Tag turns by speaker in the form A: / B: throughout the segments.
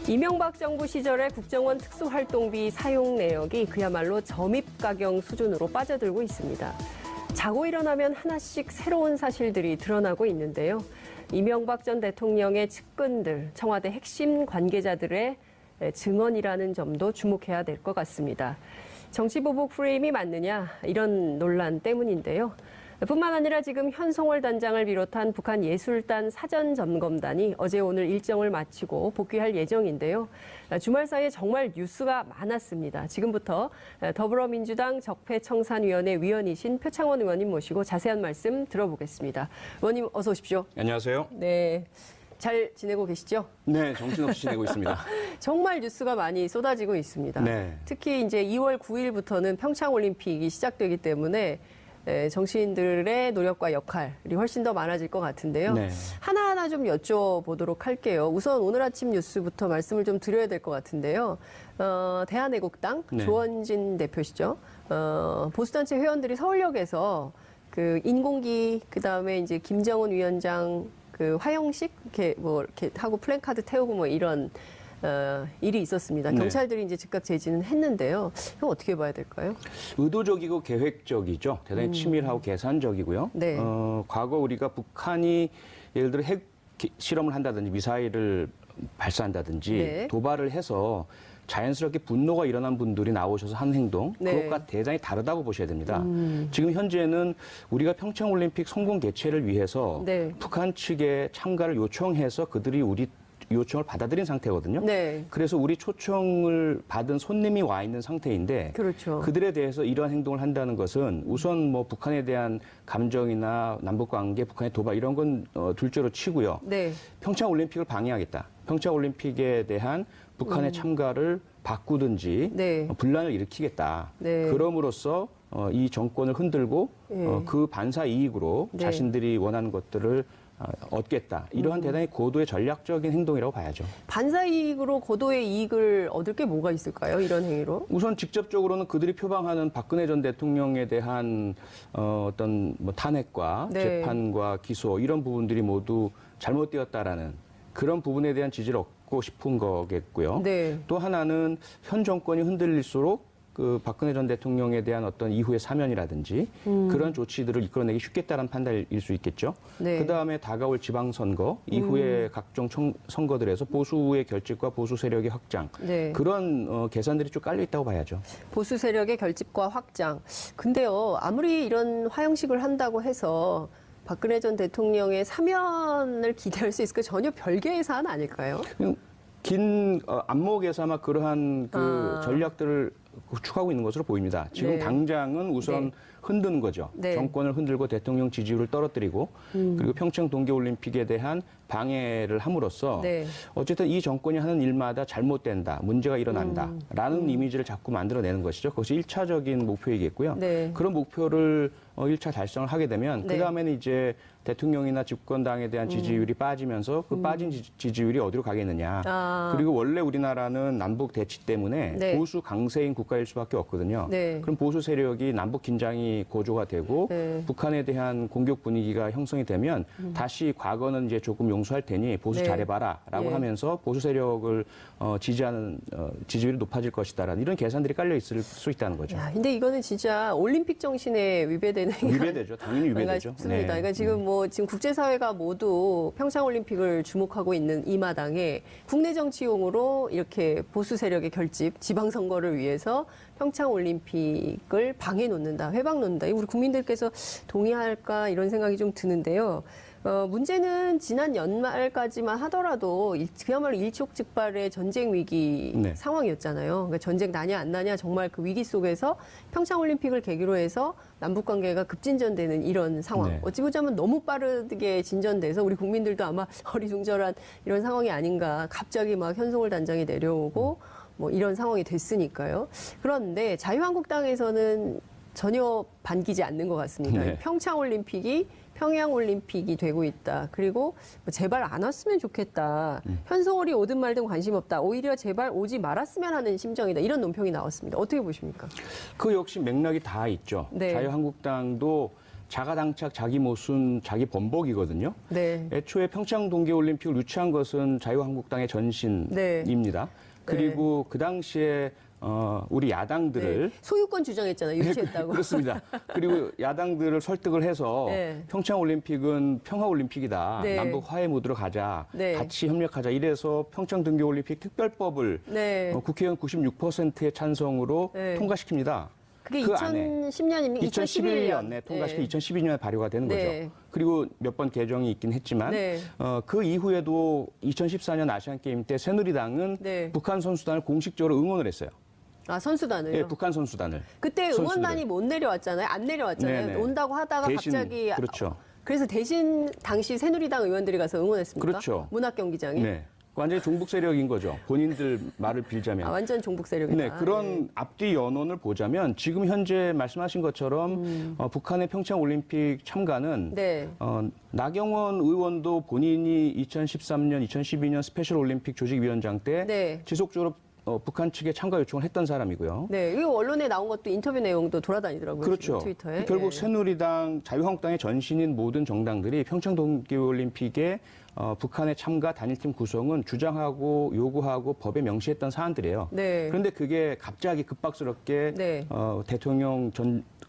A: 이명박 정부 시절의 국정원 특수활동비 사용 내역이 그야말로 점입가경 수준으로 빠져들고 있습니다. 자고 일어나면 하나씩 새로운 사실들이 드러나고 있는데요. 이명박 전 대통령의 측근들, 청와대 핵심 관계자들의 증언이라는 점도 주목해야 될 것 같습니다. 정치보복 프레임이 맞느냐, 이런 논란 때문인데요. 뿐만 아니라 지금 현송월 단장을 비롯한 북한 예술단 사전점검단이 어제 오늘 일정을 마치고 복귀할 예정인데요. 주말 사이에 정말 뉴스가 많았습니다. 지금부터 더불어민주당 적폐청산위원회 위원이신 표창원 의원님 모시고 자세한 말씀 들어보겠습니다. 의원님 어서 오십시오.
B: 안녕하세요.
A: 네, 잘 지내고 계시죠?
B: 네, 정신없이 지내고 있습니다.
A: 정말 뉴스가 많이 쏟아지고 있습니다.
B: 네.
A: 특히 이제 2월 9일부터는 평창올림픽이 시작되기 때문에 정치인들의 노력과 역할이 훨씬 더 많아질 것 같은데요.
B: 네.
A: 하나하나 좀 여쭤보도록 할게요. 우선 오늘 아침 뉴스부터 말씀을 좀 드려야 될 것 같은데요. 대한애국당
B: 네.
A: 조원진 대표시죠. 보수단체 회원들이 서울역에서 그 인공기 그다음에 이제 김정은 위원장 그 화형식 이렇게 하고 플랜카드 태우고 뭐 이런 일이 있었습니다.
B: 네.
A: 경찰들이 이제 즉각 제지는 했는데요. 이거 어떻게 봐야 될까요?
B: 의도적이고 계획적이죠. 대단히 치밀하고 계산적이고요.
A: 네.
B: 과거 우리가 북한이 예를 들어 핵 실험을 한다든지 미사일을 발사한다든지
A: 네.
B: 도발을 해서 자연스럽게 분노가 일어난 분들이 나오셔서 한 행동,
A: 네.
B: 그것과 대단히 다르다고 보셔야 됩니다. 지금 현재는 우리가 평창올림픽 성공 개최를 위해서
A: 네.
B: 북한 측에 참가를 요청해서 그들이 우리 요청을 받아들인 상태거든요.
A: 네.
B: 그래서 우리 초청을 받은 손님이 와 있는 상태인데
A: 그렇죠.
B: 그들에 대해서 이러한 행동을 한다는 것은 우선 뭐 북한에 대한 감정이나 남북관계, 북한의 도발 이런 건 둘째로 치고요.
A: 네.
B: 평창올림픽을 방해하겠다. 평창올림픽에 대한 북한의 참가를 바꾸든지
A: 네.
B: 분란을 일으키겠다.
A: 네.
B: 그럼으로써 이 정권을 흔들고
A: 네.
B: 그 반사 이익으로
A: 네.
B: 자신들이 원하는 것들을 얻겠다. 이러한 대단히 고도의 전략적인 행동이라고 봐야죠.
A: 반사이익으로 고도의 이익을 얻을 게 뭐가 있을까요? 이런 행위로?
B: 우선 직접적으로는 그들이 표방하는 박근혜 전 대통령에 대한 어떤 뭐 탄핵과
A: 네.
B: 재판과 기소 이런 부분들이 모두 잘못되었다라는 그런 부분에 대한 지지를 얻고 싶은 거겠고요.
A: 네.
B: 또 하나는 현 정권이 흔들릴수록 그 박근혜 전 대통령에 대한 어떤 이후의 사면이라든지 그런 조치들을 이끌어내기 쉽겠다는 판단일 수 있겠죠.
A: 네.
B: 그다음에 다가올 지방선거 이후에 각종 선거들에서 보수의 결집과 보수 세력의 확장
A: 네.
B: 그런 계산들이 좀 깔려 있다고 봐야죠.
A: 보수 세력의 결집과 확장. 근데요, 아무리 이런 화형식을 한다고 해서 박근혜 전 대통령의 사면을 기대할 수 있을까? 전혀 별개의 사안 아닐까요?
B: 긴 안목에서 아마 그러한 그 전략들을 구축하고 있는 것으로 보입니다. 지금
A: 네.
B: 당장은 우선
A: 네.
B: 흔드는 거죠.
A: 네.
B: 정권을 흔들고 대통령 지지율을 떨어뜨리고 그리고 평창 동계올림픽에 대한 방해를 함으로써
A: 네.
B: 어쨌든 이 정권이 하는 일마다 잘못된다, 문제가 일어난다라는 이미지를 자꾸 만들어내는 것이죠. 그것이 1차적인 목표이겠고요.
A: 네.
B: 그런 목표를 1차 달성을 하게 되면
A: 네.
B: 그다음에는 이제 대통령이나 집권당에 대한 지지율이 빠지면서 그 빠진 지지율이 어디로 가겠느냐. 그리고 원래 우리나라는 남북 대치 때문에
A: 네.
B: 보수 강세인 국가일 수밖에 없거든요.
A: 네.
B: 그럼 보수 세력이 남북 긴장이 고조가 되고
A: 네.
B: 북한에 대한 공격 분위기가 형성이 되면 다시 과거는 이제 조금 용서할 테니 보수
A: 네.
B: 잘해봐라라고
A: 예.
B: 하면서 보수 세력을 지지하는 지지율이 높아질 것이다라는 이런 계산들이 깔려 있을 수 있다는 거죠.
A: 야, 근데 이거는 진짜 올림픽 정신에 위배되는
B: 위배되죠. 당연히 위배되죠.
A: 싶습니다.
B: 네.
A: 그러니까 지금 국제사회가 모두 평창올림픽을 주목하고 있는 이 마당에 국내 정치용으로 이렇게 보수 세력의 결집, 지방선거를 위해서 평창올림픽을 방해 놓는다, 회방 놓는다. 우리 국민들께서 동의할까 이런 생각이 좀 드는데요. 문제는 지난 연말까지만 하더라도 그야말로 일촉즉발의 전쟁 위기
B: 네.
A: 상황이었잖아요. 그러니까 전쟁 나냐 안 나냐 정말 그 위기 속에서 평창올림픽을 계기로 해서 남북관계가 급진전되는 이런 상황.
B: 네.
A: 어찌 보자면 너무 빠르게 진전돼서 우리 국민들도 아마 어리둥절한 이런 상황이 아닌가. 갑자기 막 현송월 단장이 내려오고 뭐 이런 상황이 됐으니까요. 그런데 자유한국당에서는 전혀 반기지 않는 것 같습니다.
B: 네.
A: 평양올림픽이 되고 있다. 그리고 제발 안 왔으면 좋겠다. 현송월이 오든 말든 관심 없다. 오히려 제발 오지 말았으면 하는 심정이다. 이런 논평이 나왔습니다. 어떻게 보십니까?
B: 그 역시 맥락이 다 있죠.
A: 네.
B: 자유한국당도 자가당착, 자기 모순, 자기 번복이거든요.
A: 네.
B: 애초에 평창 동계올림픽을 유치한 것은 자유한국당의 전신입니다. 그리고 그 당시에 우리 야당들을
A: 소유권 주장했잖아요. 유치했다고.
B: 그렇습니다. 그리고 야당들을 설득을 해서
A: 네.
B: 평창올림픽은 평화올림픽이다.
A: 네.
B: 남북 화해 모드로 가자.
A: 네.
B: 같이 협력하자. 이래서 평창 동계올림픽 특별법을
A: 네.
B: 국회의원 96%의 찬성으로
A: 네.
B: 통과시킵니다.
A: 그게
B: 그 안에
A: 2010년입니까?
B: 2011년에 통과시켜 2012년에 발효가 되는
A: 네.
B: 거죠. 그리고 몇 번 개정이 있긴 했지만
A: 네.
B: 그 이후에도 2014년 아시안게임 때 새누리당은
A: 네.
B: 북한 선수단을 공식적으로 응원을 했어요.
A: 아, 선수단을요?
B: 예, 북한 선수단을.
A: 그때
B: 선수들을.
A: 응원단이 못 내려왔잖아요. 안 내려왔잖아요.
B: 네네.
A: 온다고 하다가
B: 대신,
A: 갑자기
B: 그렇죠.
A: 그래서 대신 당시 새누리당 의원들이 가서 응원했습니까?
B: 그렇죠.
A: 문학경기장에.
B: 네. 완전히 종북 세력인 거죠. 본인들 말을 빌자면.
A: 아, 완전 종북 세력이다.
B: 네, 그런 앞뒤 연원을 보자면 지금 현재 말씀하신 것처럼 북한의 평창 올림픽 참가는
A: 네.
B: 나경원 의원도 본인이 2013년, 2012년 스페셜 올림픽 조직위원장 때
A: 네.
B: 지속적으로 북한 측에 참가 요청을 했던 사람이고요.
A: 네, 이거 언론에 나온 것도 인터뷰 내용도 돌아다니더라고요.
B: 그렇죠.
A: 트위터에.
B: 결국
A: 예.
B: 새누리당, 자유한국당의 전신인 모든 정당들이 평창 동계올림픽에 북한의 참가 단일팀 구성은 주장하고 요구하고 법에 명시했던 사안들이에요.
A: 네.
B: 그런데 그게 갑자기 급박스럽게
A: 네.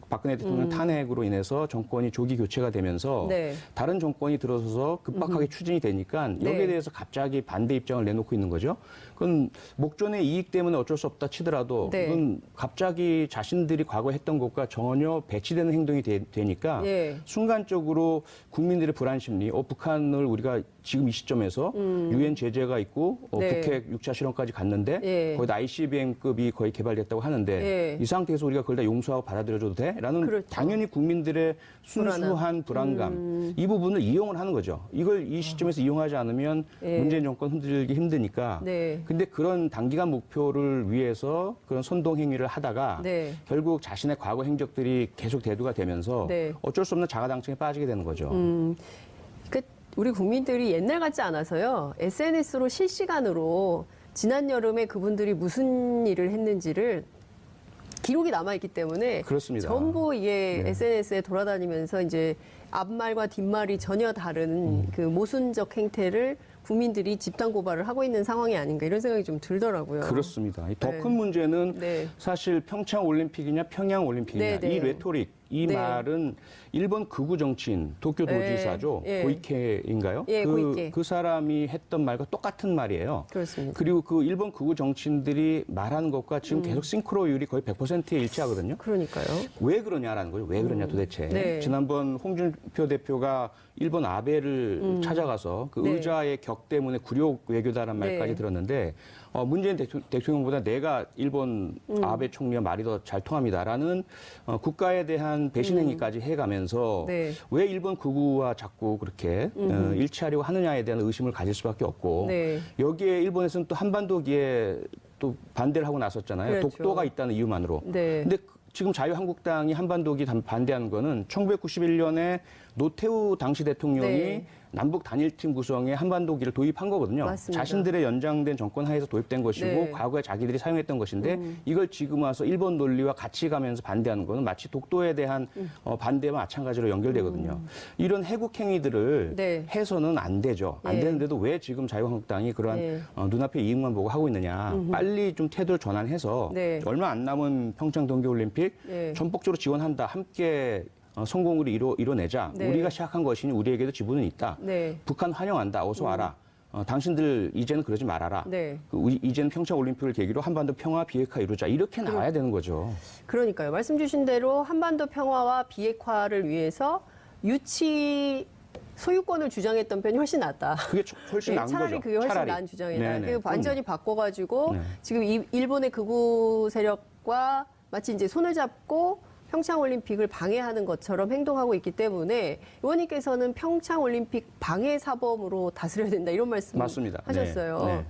B: 박근혜 대통령 탄핵으로 인해서 정권이 조기 교체가 되면서
A: 네.
B: 다른 정권이 들어서서 급박하게 추진이 되니까 여기에
A: 네.
B: 대해서 갑자기 반대 입장을 내놓고 있는 거죠. 그건 목전의 이익 때문에 어쩔 수 없다 치더라도
A: 네.
B: 그건 갑자기 자신들이 과거에 했던 것과 전혀 배치되는 행동이 되니까
A: 예.
B: 순간적으로 국민들의 불안 심리, 북한을 우리가 지금 이 시점에서 유엔 제재가 있고
A: 네.
B: 북핵 6차 실험까지 갔는데
A: 예.
B: 거의 ICBM급이 거의 개발됐다고 하는데
A: 예.
B: 이 상태에서 우리가 그걸 다 용서하고 받아들여줘도 돼? 라는
A: 그렇죠.
B: 당연히 국민들의 순수한 불안감 이 부분을 이용을 하는 거죠. 이걸 이 시점에서 이용하지 않으면
A: 예.
B: 문재인 정권 흔들기 힘드니까
A: 네.
B: 근데 그런 단기간 목표를 위해서 그런 선동 행위를 하다가
A: 네.
B: 결국 자신의 과거 행적들이 계속 대두가 되면서
A: 네.
B: 어쩔 수 없는 자가당착에 빠지게 되는 거죠.
A: 그 우리 국민들이 옛날 같지 않아서요. SNS로 실시간으로 지난 여름에 그분들이 무슨 일을 했는지를 기록이 남아있기 때문에
B: 그렇습니다.
A: 전부 이게
B: 네.
A: SNS에 돌아다니면서 이제 앞말과 뒷말이 전혀 다른 그 모순적 행태를 국민들이 집단 고발을 하고 있는 상황이 아닌가 이런 생각이 좀 들더라고요.
B: 그렇습니다. 더
A: 네.
B: 큰 문제는
A: 네.
B: 사실 평창 올림픽이냐 평양 올림픽이냐
A: 네, 네.
B: 이 레토릭 이
A: 네.
B: 말은 일본 극우 정치인 도쿄 도지사죠.
A: 예.
B: 고이케인가요?
A: 예, 고이케.
B: 그 사람이 했던 말과 똑같은 말이에요.
A: 그렇습니다.
B: 그리고 그 일본 극우 정치인들이 말하는 것과 지금 계속 싱크로율이 거의 100%에 일치하거든요.
A: 그러니까요.
B: 왜 그러냐라는 거죠. 왜 그러냐 도대체.
A: 네.
B: 지난번 홍준표 대표가 일본 아베를 찾아가서 그
A: 네.
B: 의자의 격 때문에 굴욕 외교다라는 말까지
A: 네.
B: 들었는데 문재인 대통령보다 내가 일본 아베 총리와 말이 더 잘 통합니다라는 국가에 대한 배신 행위까지 해가면서
A: 네.
B: 왜 일본 극우와 자꾸 그렇게 일치하려고 하느냐에 대한 의심을 가질 수밖에 없고
A: 네.
B: 여기에 일본에서는 또 한반도기에 또 반대를 하고 나섰잖아요.
A: 그렇죠.
B: 독도가 있다는 이유만으로.
A: 네.
B: 근데 지금 자유한국당이 한반도기 반대하는 거는 1991년에 노태우 당시 대통령이
A: 네.
B: 남북 단일팀 구성에 한반도기를 도입한 거거든요.
A: 맞습니다.
B: 자신들의 연장된 정권 하에서 도입된 것이고
A: 네.
B: 과거에 자기들이 사용했던 것인데 이걸 지금 와서 일본 논리와 같이 가면서 반대하는 거는 마치 독도에 대한 반대와 마찬가지로 연결되거든요. 이런 해국 행위들을
A: 네.
B: 해서는 안 되죠. 안
A: 예.
B: 되는데도 왜 지금 자유한국당이 그러한
A: 예.
B: 눈앞의 이익만 보고 하고 있느냐. 빨리 좀 태도를 전환해서
A: 네.
B: 얼마 안 남은 평창 동계올림픽
A: 네.
B: 전폭적으로 지원한다. 함께 성공으로 이뤄내자.
A: 네.
B: 우리가 시작한 것이니 우리에게도 지분은 있다.
A: 네.
B: 북한 환영한다. 어서 와라. 당신들 이제는 그러지 말아라.
A: 네.
B: 이제는 평창 올림픽을 계기로 한반도 평화 비핵화 이루자. 이렇게 나와야 되는 거죠.
A: 그러니까요. 말씀 주신 대로 한반도 평화와 비핵화를 위해서 유치 소유권을 주장했던 편이 훨씬 낫다.
B: 그게 훨씬 나은
A: 차라리
B: 거죠.
A: 그게 훨씬
B: 차라리.
A: 나은 주장이다.
B: 네네.
A: 그리고 완전히 바꿔가지고
B: 네.
A: 지금 일본의 극우 세력과 마치 이제 손을 잡고 평창올림픽을 방해하는 것처럼 행동하고 있기 때문에 의원님께서는 평창올림픽 방해 사범으로 다스려야 된다 이런 말씀
B: 맞습니다.
A: 하셨어요.
B: 네. 네.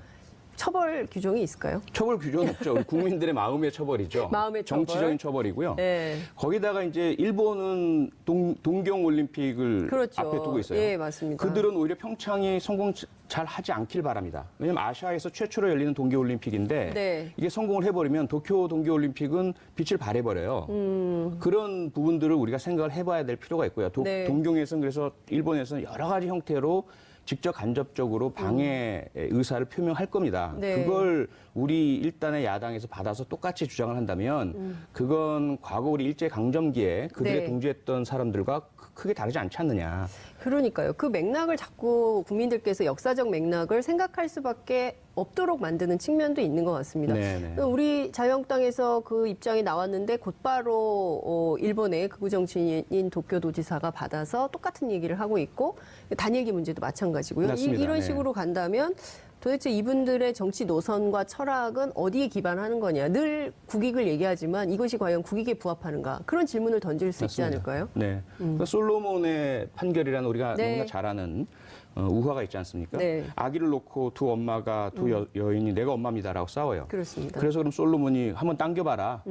A: 처벌 규정이 있을까요?
B: 처벌 규정은 없죠. 우리 국민들의 마음의 처벌이죠.
A: 마음의 처벌.
B: 정치적인 처벌이고요.
A: 네.
B: 거기다가 이제 일본은 동경 올림픽을
A: 그렇죠.
B: 앞에 두고 있어요.
A: 예, 맞습니다.
B: 그들은 오히려 평창이 성공 잘 하지 않길 바랍니다. 왜냐하면 아시아에서 최초로 열리는 동계 올림픽인데
A: 네.
B: 이게 성공을 해버리면 도쿄 동계 올림픽은 빛을 발해버려요. 그런 부분들을 우리가 생각을 해봐야 될 필요가 있고요.
A: 네.
B: 동경에서는 그래서 일본에서는 여러 가지 형태로 직접 간접적으로 방해 의사를 표명할 겁니다.
A: 네.
B: 그걸 우리 일단의 야당에서 받아서 똑같이 주장을 한다면 그건 과거 우리 일제강점기에 그들이
A: 네.
B: 동조했던 사람들과 크게 다르지 않지 않느냐.
A: 그러니까요. 그 맥락을 자꾸 국민들께서 역사적 맥락을 생각할 수밖에 없도록 만드는 측면도 있는 것 같습니다.
B: 네네.
A: 우리 자유한국당에서 그 입장이 나왔는데 곧바로 일본의 극우 정치인인 도쿄도지사가 받아서 똑같은 얘기를 하고 있고 단일기 문제도 마찬가지고요.
B: 맞습니다.
A: 이런
B: 네.
A: 식으로 간다면 도대체 이분들의 정치 노선과 철학은 어디에 기반하는 거냐. 늘 국익을 얘기하지만 이것이 과연 국익에 부합하는가. 그런 질문을 던질 수 있지
B: 맞습니다.
A: 않을까요?
B: 네. 그 솔로몬의 판결이라는 우리가
A: 네.
B: 너무나 잘 아는 우화가 있지 않습니까?
A: 네.
B: 아기를 놓고 두 엄마가 두 여인이 내가 엄마입니다라고 싸워요.
A: 그렇습니다.
B: 그래서 그럼 솔로몬이 한번 당겨봐라.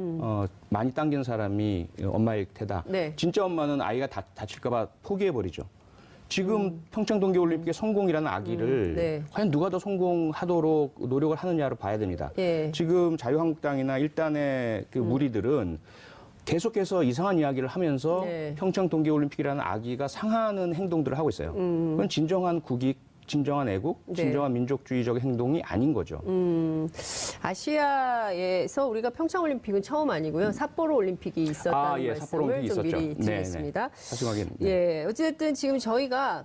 B: 많이 당긴 사람이 엄마일 테다.
A: 네.
B: 진짜 엄마는 아이가 다칠까봐 포기해버리죠. 지금 평창 동계올림픽의 성공이라는 아기를
A: 네.
B: 과연 누가 더 성공하도록 노력을 하느냐로 봐야 됩니다.
A: 예.
B: 지금 자유한국당이나 일단의 그 무리들은 계속해서 이상한 이야기를 하면서
A: 네.
B: 평창 동계올림픽이라는 아기가 상하는 행동들을 하고 있어요. 그건 진정한 국익, 진정한 애국,
A: 네.
B: 진정한 민족주의적 행동이 아닌 거죠.
A: 아시아에서 우리가 평창올림픽은 처음 아니고요. 삿포로 올림픽이 있었다는
B: 예, 삿포로
A: 말씀을
B: 올림픽이
A: 좀
B: 있었죠.
A: 미리
B: 네,
A: 드리겠습니다.
B: 사실 확인.
A: 예, 어쨌든 지금 저희가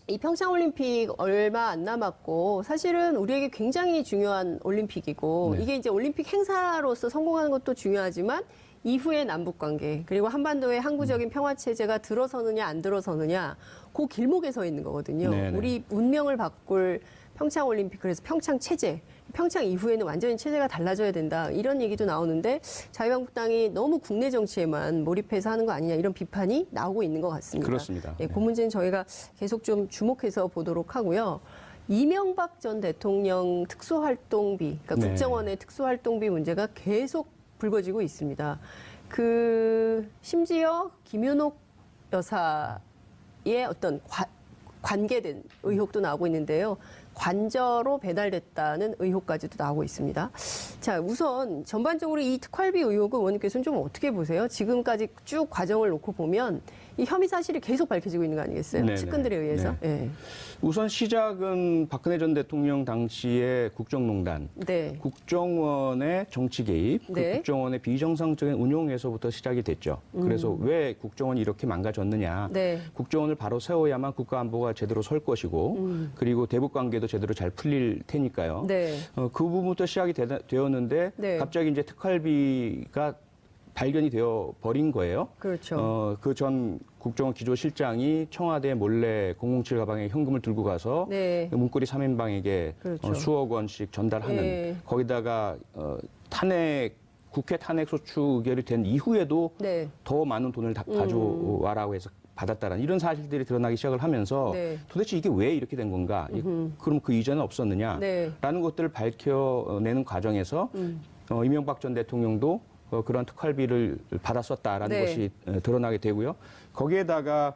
A: 이 평창올림픽 얼마 안 남았고 사실은 우리에게 굉장히 중요한 올림픽이고
B: 네.
A: 이게 이제 올림픽 행사로서 성공하는 것도 중요하지만 이후의 남북관계 그리고 한반도의 항구적인 평화체제가 들어서느냐 안 들어서느냐 그 길목에 서 있는 거거든요.
B: 네네.
A: 우리 운명을 바꿀 평창올림픽 그래서 평창체제 평창 이후에는 완전히 체제가 달라져야 된다. 이런 얘기도 나오는데 자유한국당이 너무 국내 정치에만 몰입해서 하는 거 아니냐 이런 비판이 나오고 있는 것 같습니다.
B: 그렇습니다.
A: 예,
B: 네.
A: 그 문제는 저희가 계속 좀 주목해서 보도록 하고요. 이명박 전 대통령 특수활동비, 그러니까
B: 네.
A: 국정원의 특수활동비 문제가 계속 불거지고 있습니다. 심지어 김윤옥 여사의 어떤 관계된 의혹도 나오고 있는데요. 관저로 배달됐다는 의혹까지도 나오고 있습니다. 자, 우선 전반적으로 이 특활비 의혹은 의원님께서는 좀 어떻게 보세요? 지금까지 쭉 과정을 놓고 보면 이 혐의 사실이 계속 밝혀지고 있는 거 아니겠어요?
B: 네네.
A: 측근들에 의해서.
B: 네.
A: 예.
B: 우선 시작은 박근혜 전 대통령 당시의 국정농단,
A: 네.
B: 국정원의 정치 개입,
A: 네.
B: 그 국정원의 비정상적인 운용에서부터 시작이 됐죠. 그래서 왜 국정원이 이렇게 망가졌느냐.
A: 네.
B: 국정원을 바로 세워야만 국가안보가 제대로 설 것이고 그리고 대북 관계도 제대로 잘 풀릴 테니까요.
A: 네.
B: 그 부분부터 시작이 되었는데
A: 네.
B: 갑자기 이제 특활비가 발견이 되어 버린 거예요.
A: 그렇죠.
B: 그 전 국정원 기조실장이 청와대 몰래 007 가방에 현금을 들고 가서
A: 네.
B: 문고리 3인방에게
A: 그렇죠.
B: 수억 원씩 전달하는
A: 네.
B: 거기다가 국회 탄핵 소추 의결이 된 이후에도
A: 네.
B: 더 많은 돈을 가져와라고 해서 받았다라는 이런 사실들이 드러나기 시작을 하면서
A: 네.
B: 도대체 이게 왜 이렇게 된 건가? 그럼 그 이전에 없었느냐?
A: 네.
B: 라는 것들을 밝혀내는 과정에서 이명박 전 대통령도 그런 특활비를 받았었다라는
A: 네.
B: 것이 드러나게 되고요. 거기에다가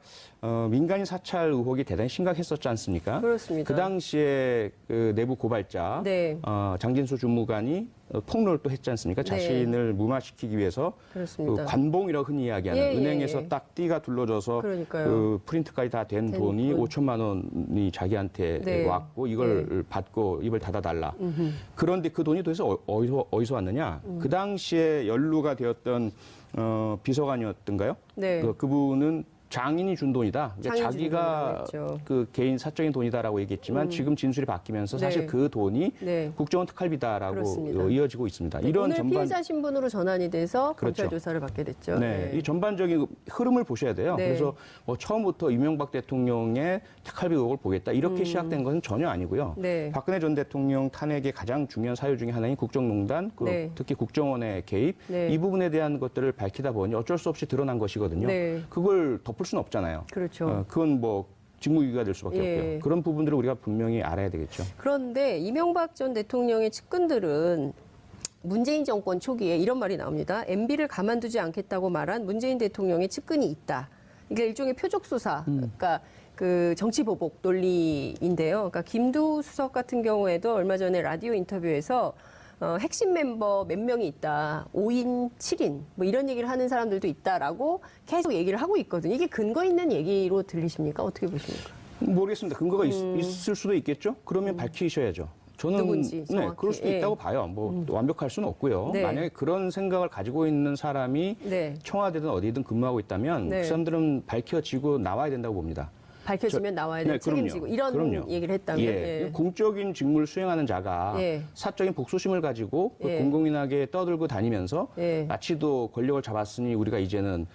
B: 민간인 사찰 의혹이 대단히 심각했었지 않습니까?
A: 그렇습니다.
B: 그 당시에 그 내부 고발자
A: 네.
B: 장진수 주무관이 폭로를 또 했지 않습니까?
A: 네.
B: 자신을 무마시키기 위해서
A: 그렇습니다.
B: 그 관봉이라고 흔히 이야기하는
A: 예, 예,
B: 은행에서
A: 예.
B: 딱 띠가 둘러져서
A: 그러니까요.
B: 그 프린트까지 다 된
A: 된
B: 돈이
A: 돈.
B: 5천만 원이 자기한테
A: 네.
B: 왔고 이걸 받고 입을 닫아달라. 그런데 그 돈이 도대체 어디서 왔느냐? 그 당시에 연루가 되었던 비서관이었던가요?
A: 네.
B: 그분은 장인이 준 돈이다. 그러니까
A: 장인이
B: 자기가
A: 준 돈이라고 했죠.
B: 그 개인 사적인 돈이다라고 얘기했지만 지금 진술이 바뀌면서 사실
A: 네.
B: 그 돈이
A: 네.
B: 국정원 특활비다라고
A: 그렇습니다.
B: 이어지고 있습니다.
A: 네,
B: 이런
A: 오늘
B: 전반
A: 피해자 신분으로 전환이 돼서
B: 그렇죠.
A: 검찰 조사를 받게 됐죠.
B: 네, 이 전반적인 흐름을 보셔야 돼요.
A: 네.
B: 그래서 처음부터 이명박 대통령의 특활비 의혹을 보겠다 이렇게 시작된 것은 전혀 아니고요.
A: 네.
B: 박근혜 전 대통령 탄핵의 가장 중요한 사유 중에 하나인 국정농단,
A: 네.
B: 특히 국정원의 개입
A: 네.
B: 이 부분에 대한 것들을 밝히다 보니 어쩔 수 없이 드러난 것이거든요.
A: 네.
B: 그걸 덮을 수는 없잖아요.
A: 그렇죠.
B: 그건 뭐 직무유기가 될 수밖에
A: 예.
B: 없고요. 그런 부분들을 우리가 분명히 알아야 되겠죠.
A: 그런데 이명박 전 대통령의 측근들은 문재인 정권 초기에 이런 말이 나옵니다. MB를 가만두지 않겠다고 말한 문재인 대통령의 측근이 있다. 이게 일종의 표적 수사, 그러니까 그 정치 보복 논리인데요. 그러니까 김두 수석 같은 경우에도 얼마 전에 라디오 인터뷰에서 핵심 멤버 몇 명이 있다. 5인, 7인 뭐 이런 얘기를 하는 사람들도 있다라고 계속 얘기를 하고 있거든요. 이게 근거 있는 얘기로 들리십니까? 어떻게 보십니까?
B: 모르겠습니다. 근거가 있을 수도 있겠죠. 그러면 밝히셔야죠. 저는
A: 누군지
B: 네,
A: 정확히.
B: 그럴 수도
A: 예.
B: 있다고 봐요. 뭐 완벽할 수는 없고요.
A: 네.
B: 만약에 그런 생각을 가지고 있는 사람이
A: 네.
B: 청와대든 어디든 근무하고 있다면
A: 네.
B: 그 사람들은 밝혀지고 나와야 된다고 봅니다.
A: 밝혀지면 나와야 될
B: 네, 그럼요.
A: 책임지고 이런
B: 그럼요.
A: 얘기를 했다면
B: 예. 공적인 직무를 수행하는 자가
A: 예.
B: 사적인 복수심을 가지고
A: 예.
B: 공공연하게 떠들고 다니면서
A: 예.
B: 마치도 권력을 잡았으니 우리가 이제는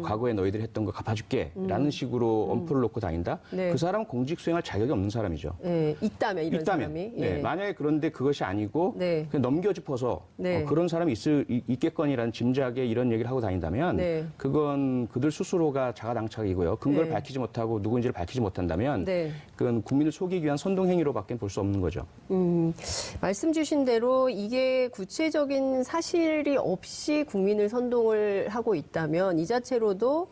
B: 과거에 너희들이 했던 거 갚아줄게라는 식으로 엄포를 놓고 다닌다.
A: 네.
B: 그 사람은 공직 수행할 자격이 없는 사람이죠.
A: 예, 있다면 이런 사람이
B: 네, 만약에 그런데 그것이 아니고
A: 네.
B: 그냥 넘겨짚어서
A: 네.
B: 그런 사람이 있겠거니라는 짐작에 이런 얘기를 하고 다닌다면
A: 네.
B: 그건 그들 스스로가 자가당착이고요. 근거를
A: 네.
B: 밝히지 못하고 누구인지를 밝히지 못한다면
A: 네.
B: 그건 국민을 속이기 위한 선동행위로밖에 볼 수 없는 거죠.
A: 말씀 주신 대로 이게 구체적인 사실이 없이 국민을 선동을 하고 있다면 이 자체로도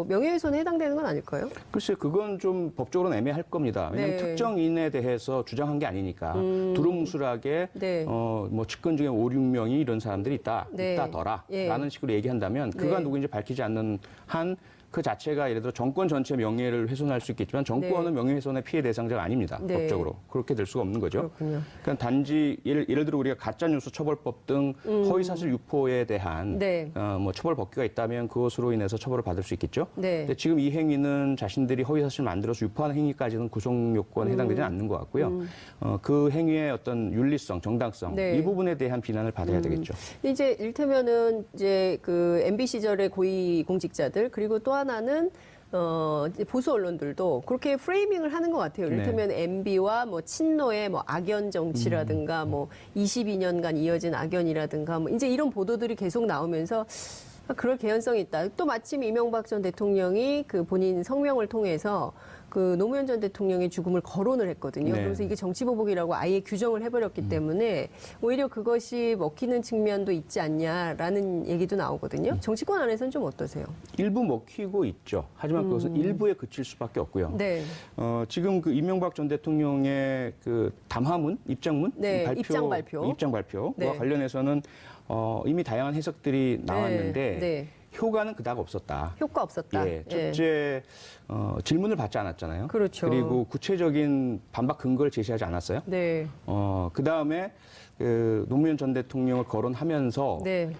A: 명예훼손에 해당되는 건 아닐까요?
B: 글쎄, 그건 좀 법적으로는 애매할 겁니다. 왜냐하면
A: 네.
B: 특정인에 대해서 주장한 게 아니니까 두루뭉술하게
A: 네.
B: 뭐 측근 중에 5, 6명이 이런 사람들이
A: 네.
B: 있다더라
A: 예.
B: 라는 식으로 얘기한다면 그가
A: 네.
B: 누구인지 밝히지 않는 한 그 자체가 예를 들어 정권 전체 명예를 훼손할 수 있겠지만 정권은 명예훼손의 피해 대상자가 아닙니다.
A: 네.
B: 법적으로. 그렇게 될 수가 없는 거죠.
A: 그렇군요.
B: 그러니까 단지 예를 들어 우리가 가짜뉴스 처벌법 등 허위사실 유포에 대한
A: 네.
B: 뭐 처벌 법규가 있다면 그것으로 인해서 처벌을 받을 수 있겠죠.
A: 네.
B: 근데 지금 이 행위는 자신들이 허위사실 만들어서 유포하는 행위까지는 구속 요건에 해당되지는 않는 것 같고요. 그 행위의 어떤 윤리성, 정당성
A: 네.
B: 이 부분에 대한 비난을 받아야 되겠죠.
A: 이제 일테면은 이제 그 MB 시절의 고위 공직자들 그리고 또 하나는 이제 보수 언론들도 그렇게 프레이밍을 하는 것 같아요. 이를테면 MB와 뭐 친노의 뭐 악연 정치라든가 뭐 22년간 이어진 악연이라든가 뭐 이제 이런 보도들이 계속 나오면서 그럴 개연성이 있다. 또 마침 이명박 전 대통령이 그 본인 성명을 통해서 그 노무현 전 대통령의 죽음을 거론을 했거든요.
B: 네.
A: 그래서 이게 정치보복이라고 아예 규정을 해버렸기 때문에 오히려 그것이 먹히는 측면도 있지 않냐라는 얘기도 나오거든요. 정치권 안에서는 좀 어떠세요?
B: 일부 먹히고 있죠. 하지만 그것은 일부에 그칠 수밖에 없고요.
A: 네.
B: 지금 그 이명박 전 대통령의 그 담화문, 입장문,
A: 네, 입장 발표와
B: 네. 관련해서는 이미 다양한 해석들이 나왔는데
A: 네.
B: 효과는 그다가 없었다.
A: 효과 없었다.
B: 예, 첫째 질문을 받지 않았잖아요.
A: 그렇죠.
B: 그리고 구체적인 반박 근거를 제시하지 않았어요.
A: 네.
B: 그 다음에 그 노무현 전 대통령을 거론하면서
A: 네.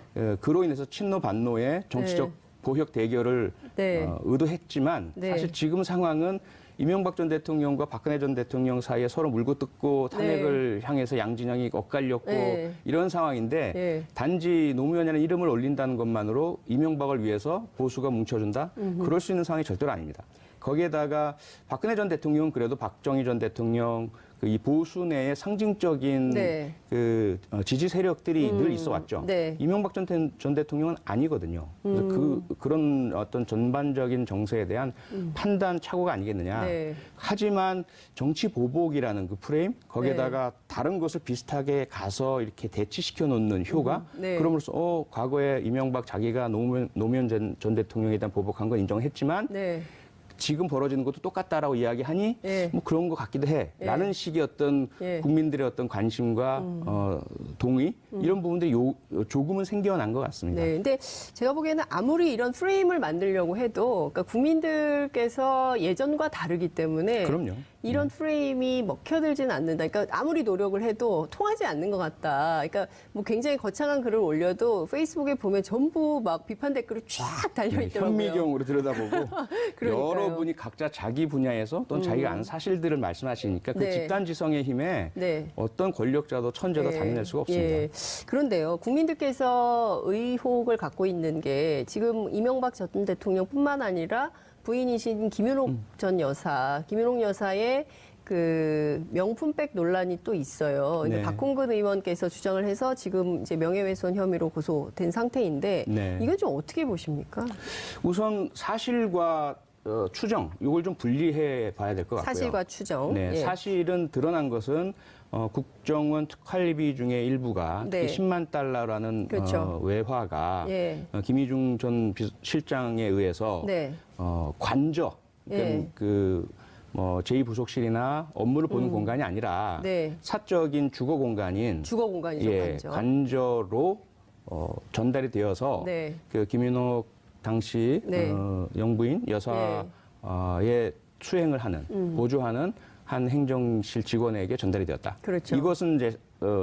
B: 그로 인해서 친노 반노의 정치적
A: 네.
B: 보역 대결을
A: 네.
B: 의도했지만
A: 네.
B: 사실 지금 상황은 이명박 전 대통령과 박근혜 전 대통령 사이에 서로 물고 뜯고 탄핵을 향해서 양진영이 엇갈렸고
A: 네.
B: 이런 상황인데
A: 네.
B: 단지 노무현이라는 이름을 올린다는 것만으로 이명박을 위해서 보수가 뭉쳐준다? 그럴 수 있는 상황이 절대로 아닙니다. 거기에다가 박근혜 전 대통령은 그래도 박정희 전 대통령 이 보수 내의 상징적인
A: 네.
B: 그 지지 세력들이 늘 있어 왔죠.
A: 네.
B: 이명박 전 대통령은 아니거든요. 그래서 그런 어떤 전반적인 정세에 대한 판단 착오가 아니겠느냐.
A: 네.
B: 하지만 정치 보복이라는 그 프레임 거기에다가 다른 것을 비슷하게 가서 이렇게 대치시켜 놓는 효과.
A: 네.
B: 그러면서 과거에 이명박 자기가 노무현 전 대통령에 대한 보복한 건 인정했지만
A: 네.
B: 지금 벌어지는 것도 똑같다라고 이야기하니
A: 예.
B: 뭐 그런 것 같기도 해라는 식의 어떤
A: 예.
B: 국민들의 어떤 관심과 동의 이런 부분들이 조금은 생겨난 것 같습니다.
A: 네, 근데 제가 보기에는 아무리 이런 프레임을 만들려고 해도 그러니까 국민들께서 예전과 다르기 때문에
B: 그럼요.
A: 이런 프레임이 먹혀들지는 않는다. 그러니까 아무리 노력을 해도 통하지 않는 것 같다. 그러니까 뭐 굉장히 거창한 글을 올려도 페이스북에 보면 전부 막 비판 댓글이 쫙 달려 있더라고요.
B: 현미경으로 들여다보고
A: 그러니까요.
B: 여러분이 각자 자기 분야에서 또는 자기가 아는 사실들을 말씀하시니까 그
A: 네.
B: 집단지성의 힘에
A: 네.
B: 어떤 권력자도 천재도 당해낼 수가 없습니다.
A: 예. 그런데요, 국민들께서 의혹을 갖고 있는 게 지금 이명박 전 대통령뿐만 아니라 부인이신 김윤옥 전 여사, 김윤옥 여사의 그 명품백 논란이 또 있어요. 이제
B: 네.
A: 박홍근 의원께서 주장을 해서 지금 이제 명예훼손 혐의로 고소된 상태인데
B: 네.
A: 이건 좀 어떻게 보십니까?
B: 우선 사실과 추정, 이걸 좀 분리해 봐야 될 것 같고요.
A: 사실과 추정.
B: 네,
A: 예.
B: 사실은 드러난 것은 국정원 특활비 중에 일부가
A: 네.
B: 10만 달러라는
A: 그렇죠.
B: 외화가
A: 예.
B: 김희중 전 실장에 의해서
A: 네.
B: 관저, 그러니까
A: 예.
B: 뭐 제2부속실이나 업무를 보는 공간이 아니라
A: 네.
B: 사적인 주거 공간인
A: 주거 공간이죠,
B: 예,
A: 관저.
B: 관저로 전달이 되어서
A: 네.
B: 그 김윤옥 당시
A: 네.
B: 영부인 여사의 수행을 하는 보조하는 한 행정실 직원에게 전달이 되었다.
A: 그렇죠.
B: 이것은 이제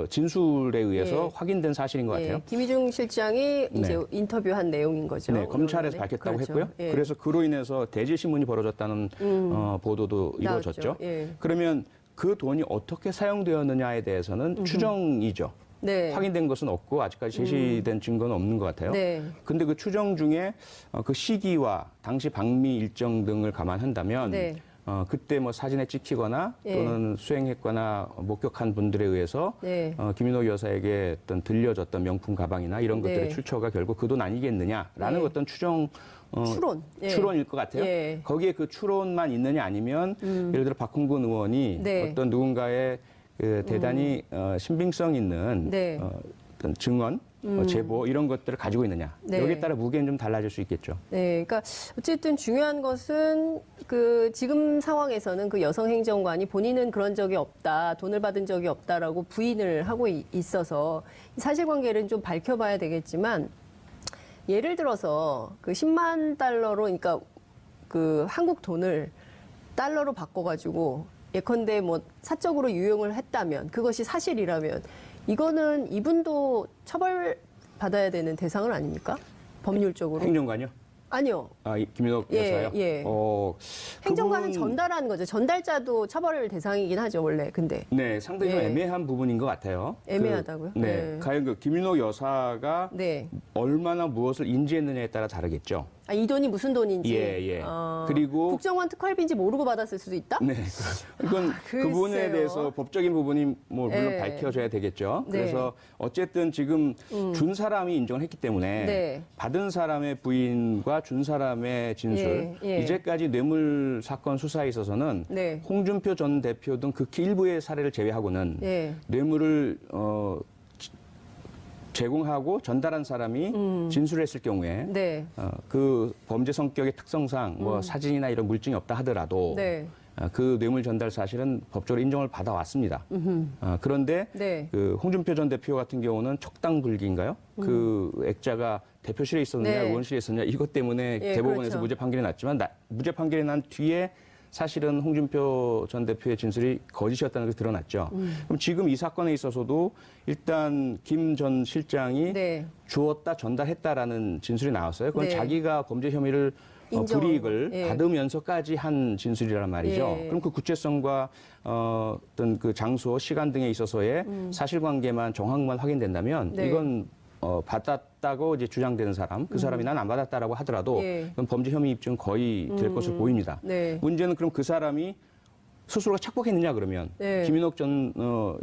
B: 진술에 의해서
A: 예.
B: 확인된 사실인 것 같아요.
A: 예, 김희중 실장이 이제 인터뷰한 내용인 거죠.
B: 네, 검찰에서
A: 언론에.
B: 밝혔다고
A: 그렇죠.
B: 했고요.
A: 예.
B: 그래서 그로 인해서 대질 신문이 벌어졌다는 보도도
A: 나왔죠.
B: 이루어졌죠.
A: 예.
B: 그러면 그 돈이 어떻게 사용되었느냐에 대해서는 추정이죠.
A: 네.
B: 확인된 것은 없고 아직까지 제시된 증거는 없는 것 같아요.
A: 네.
B: 근데 그 추정 중에 그 시기와 당시 방미 일정 등을 감안한다면
A: 네.
B: 그때 뭐 사진에 찍히거나
A: 예.
B: 또는 수행했거나 목격한 분들에 의해서
A: 네.
B: 김윤옥 여사에게 어떤 들려줬던 명품 가방이나 이런
A: 네.
B: 것들의 출처가 결국 그 돈 아니겠느냐라는
A: 네.
B: 어떤 추정
A: 추론. 예.
B: 추론일 것 같아요.
A: 예.
B: 거기에 그 추론만 있느냐 아니면 예를 들어 박홍근 의원이
A: 네.
B: 어떤 누군가의 그 대단히 신빙성 있는
A: 네.
B: 어떤 증언, 제보 이런 것들을 가지고 있느냐.
A: 네.
B: 여기에 따라 무게는 좀 달라질 수 있겠죠.
A: 네, 그러니까 어쨌든 중요한 것은 그 지금 상황에서는 그 여성 행정관이 본인은 그런 적이 없다, 돈을 받은 적이 없다라고 부인을 하고 있어서 사실관계를 좀 밝혀봐야 되겠지만 예를 들어서 그 10만 달러로 그러니까 그 한국 돈을 달러로 바꿔가지고 예컨대 뭐 사적으로 유용을 했다면 그것이 사실이라면 이거는 이분도 처벌받아야 되는 대상은 아닙니까? 법률적으로?
B: 행정관요?
A: 아니요.
B: 김윤옥
A: 예,
B: 여사요?
A: 예. 행정관은
B: 그분-
A: 전달하는 거죠. 전달자도 처벌 대상이긴 하죠, 원래. 근데
B: 네, 상당히 좀
A: 예.
B: 애매한 부분인 것 같아요.
A: 애매하다고요?
B: 네.
A: 네.
B: 과연 그 김윤옥 여사가
A: 네.
B: 얼마나 무엇을 인지했느냐에 따라 다르겠죠.
A: 아, 이 돈이 무슨 돈인지.
B: 예, 예. 그리고
A: 국정원 특활비인지 모르고 받았을 수도 있다?
B: 네, 이건
A: 글쎄요.
B: 그분에 대해서 법적인 부분이 뭐 물론
A: 네.
B: 밝혀져야 되겠죠.
A: 네.
B: 그래서 어쨌든 지금 준 사람이 인정을 했기 때문에
A: 네.
B: 받은 사람의 부인과 준 사람의 진술,
A: 예, 예.
B: 이제까지 뇌물 사건 수사에 있어서는
A: 네.
B: 홍준표 전 대표 등 극히 일부의 사례를 제외하고는
A: 예.
B: 뇌물을 제공하고 전달한 사람이 진술을 했을 경우에
A: 네.
B: 그 범죄 성격의 특성상 뭐 사진이나 이런 물증이 없다 하더라도
A: 네.
B: 그 뇌물 전달 사실은 법적으로 인정을 받아왔습니다. 그런데
A: 네.
B: 그 홍준표 전 대표 같은 경우는 척당불기인가요? 그 액자가 대표실에 있었느냐,
A: 네.
B: 의원실에 있었느냐 이것 때문에
A: 예,
B: 대법원에서
A: 그렇죠.
B: 무죄 판결이 났지만 무죄 판결이 난 뒤에 사실은 홍준표 전 대표의 진술이 거짓이었다는 것이 드러났죠. 그럼 지금 이 사건에 있어서도 일단 김 전 실장이
A: 네.
B: 주었다, 전달했다라는 진술이 나왔어요. 그건
A: 네.
B: 자기가 범죄 혐의를
A: 인정한
B: 불이익을
A: 거. 예.
B: 받으면서까지 한 진술이란 말이죠.
A: 예.
B: 그럼 그 구체성과 어떤 그 장소, 시간 등에 있어서의 사실관계만 정황만 확인된다면
A: 네.
B: 이건 받았다고 이제 주장되는 사람, 그 사람이 난 안 받았다라고 하더라도
A: 예.
B: 그건 범죄 혐의 입증 거의 될 것으로 보입니다.
A: 네.
B: 문제는 그럼 그 사람이 스스로가 착복했느냐 그러면
A: 네.
B: 김윤옥 전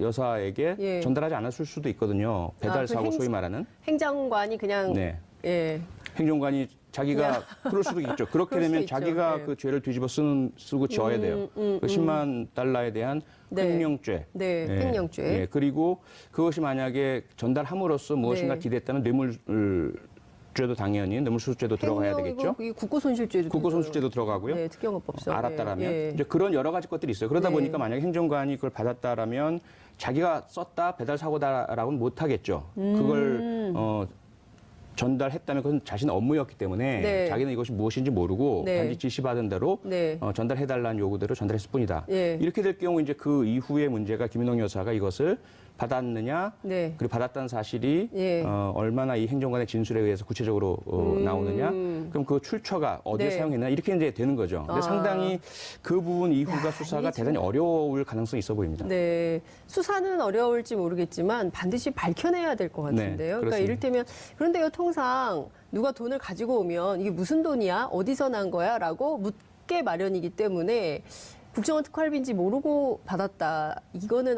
B: 여사에게
A: 예.
B: 전달하지 않았을 수도 있거든요. 배달 사고 소위 말하는.
A: 행정관이 그냥
B: 네.
A: 예.
B: 행정관이 자기가 그럴 수도 있죠. 그렇게
A: 그럴 수도
B: 되면
A: 있죠.
B: 자기가
A: 네.
B: 그 죄를 뒤집어 쓰고 지어야 돼요. 그 10만 달러에 대한
A: 네.
B: 횡령죄.
A: 네,
B: 예.
A: 횡령죄.
B: 예. 그리고 그것이 만약에 전달함으로써 무엇인가
A: 네.
B: 기대했다면 뇌물죄도 당연히 뇌물수수죄도 들어가야 되겠죠.
A: 이 국고손실죄도
B: 국고손실죄도 들어가고요.
A: 네, 특경법상.
B: 알았다라면
A: 예.
B: 이제 그런 여러 가지 것들이 있어요. 그러다
A: 네.
B: 보니까 만약에 행정관이 그걸 받았다라면 자기가 썼다 배달 사고다라고는 못 하겠죠. 그걸 전달했다면 그건 자신의 업무였기 때문에
A: 네.
B: 자기는 이것이 무엇인지 모르고
A: 네.
B: 단지 지시받은 대로
A: 네.
B: 전달해달라는 요구대로 전달했을 뿐이다.
A: 예.
B: 이렇게 될 경우 이제 그 이후의 문제가 김윤옥 여사가 이것을 받았느냐,
A: 네.
B: 그리고 받았다는 사실이
A: 예.
B: 얼마나 이 행정관의 진술에 의해서 구체적으로 나오느냐, 그럼 그 출처가 어디에
A: 네.
B: 사용했느냐 이렇게 이제 되는 거죠. 근데
A: 아.
B: 상당히 그 부분 이후가 수사가
A: 이게
B: 대단히 어려울 가능성이 있어 보입니다.
A: 네. 수사는 어려울지 모르겠지만 반드시 밝혀내야 될 것 같은데요.
B: 네,
A: 그러니까
B: 그렇습니다.
A: 이를테면 그런데요, 통상 누가 돈을 가지고 오면 이게 무슨 돈이야? 어디서 난 거야? 라고 묻게 마련이기 때문에 국정원 특활비인지 모르고 받았다. 이거는